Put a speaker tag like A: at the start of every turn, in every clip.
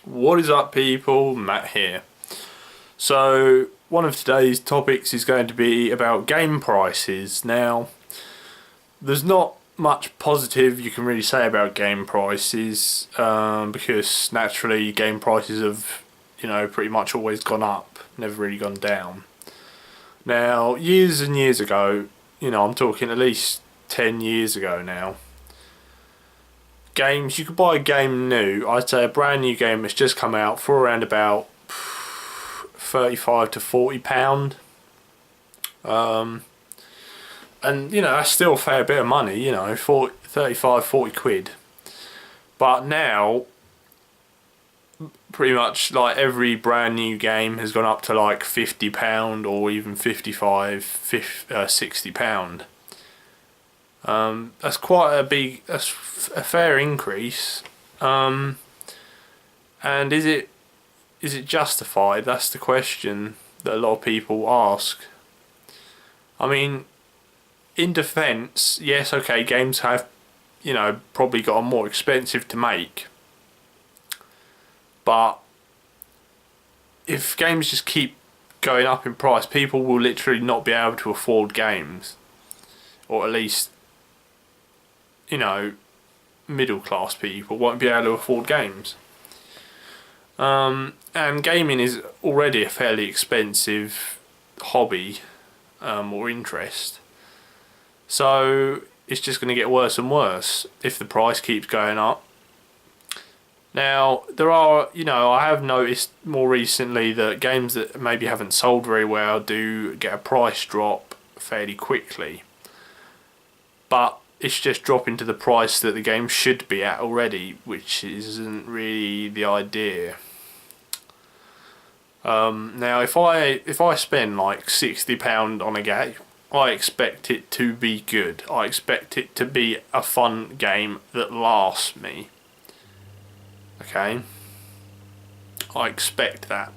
A: What is up, people? Matt here. So one of today's topics is going to be about game prices. Now, there's not much positive you can really say about game prices because naturally game prices have, pretty much always gone up, never really gone down. Now, years and years ago, I'm talking at least 10 years ago now, games, you could buy a game new, I'd say a brand new game that's just come out, for around about 35 to 40 pound. And that's still a fair bit of money, 35, 40 quid. But now, pretty much like every brand new game has gone up to like £50 or even 55, 60 pound. That's quite that's a fair increase. And is it justified? That's the question that a lot of people ask. I mean, in defence, yes, okay, games have, probably gotten more expensive to make. But if games just keep going up in price, people will literally not be able to afford games. Or at least, middle class people won't be able to afford games. And gaming is already a fairly expensive hobby or interest. So it's just going to get worse and worse if the price keeps going up. Now, there are, I have noticed more recently that games that maybe haven't sold very well do get a price drop fairly quickly. But it's just dropping to the price that the game should be at already, which isn't really the idea. Now, if I spend like £60 on a game, I expect it to be good. I expect it to be a fun game that lasts me. Okay? I expect that.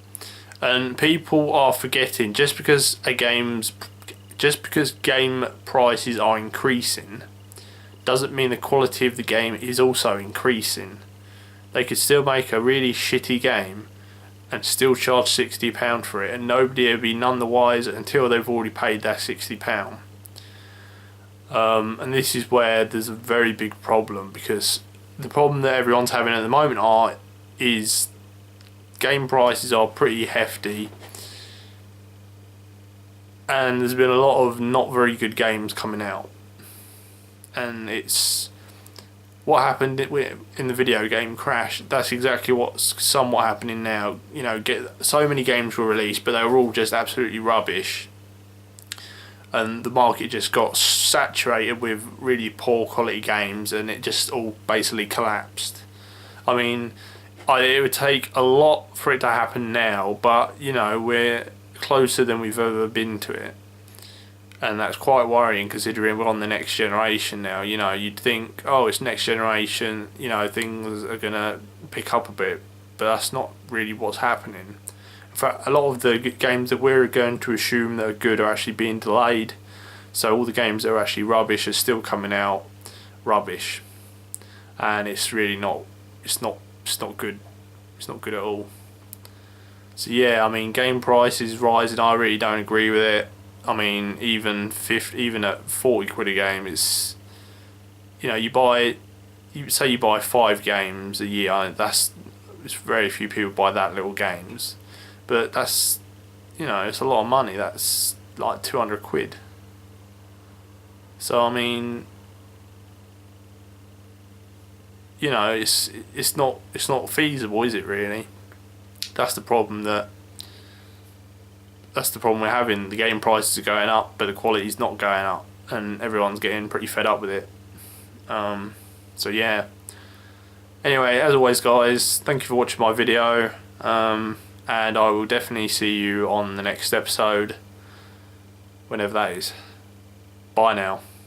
A: And people are forgetting, just because game prices are increasing doesn't mean the quality of the game is also increasing. They could still make a really shitty game and still charge £60 for it, and nobody will be none the wiser until they've already paid that £60. And this is where there's a very big problem, because the problem that everyone's having at the moment is game prices are pretty hefty, and there's been a lot of not very good games coming out. And it's what happened in the video game crash. That's exactly what's somewhat happening now. So many games were released, but they were all just absolutely rubbish, and the market just got saturated with really poor quality games, and it just all basically collapsed. I mean, it would take a lot for it to happen now, but we're closer than we've ever been to it. And that's quite worrying, considering we're on the next generation now. You'd think, oh, it's next generation, things are going to pick up a bit. But that's not really what's happening. In fact, a lot of the games that we're going to assume that are good are actually being delayed. So all the games that are actually rubbish are still coming out rubbish. And it's really not, it's not good. It's not good at all. So yeah, I mean, game prices rising, I really don't agree with it. I mean, even at 40 quid a game, it's, you buy 5 games a year. It's very few people buy that little games, but that's, it's a lot of money. That's like 200 quid. So I mean, it's not feasible, is it really? That's the problem we're having. The game prices are going up, but the quality's not going up, and everyone's getting pretty fed up with it. So yeah. Anyway, as always, guys, thank you for watching my video, and I will definitely see you on the next episode, whenever that is. Bye now.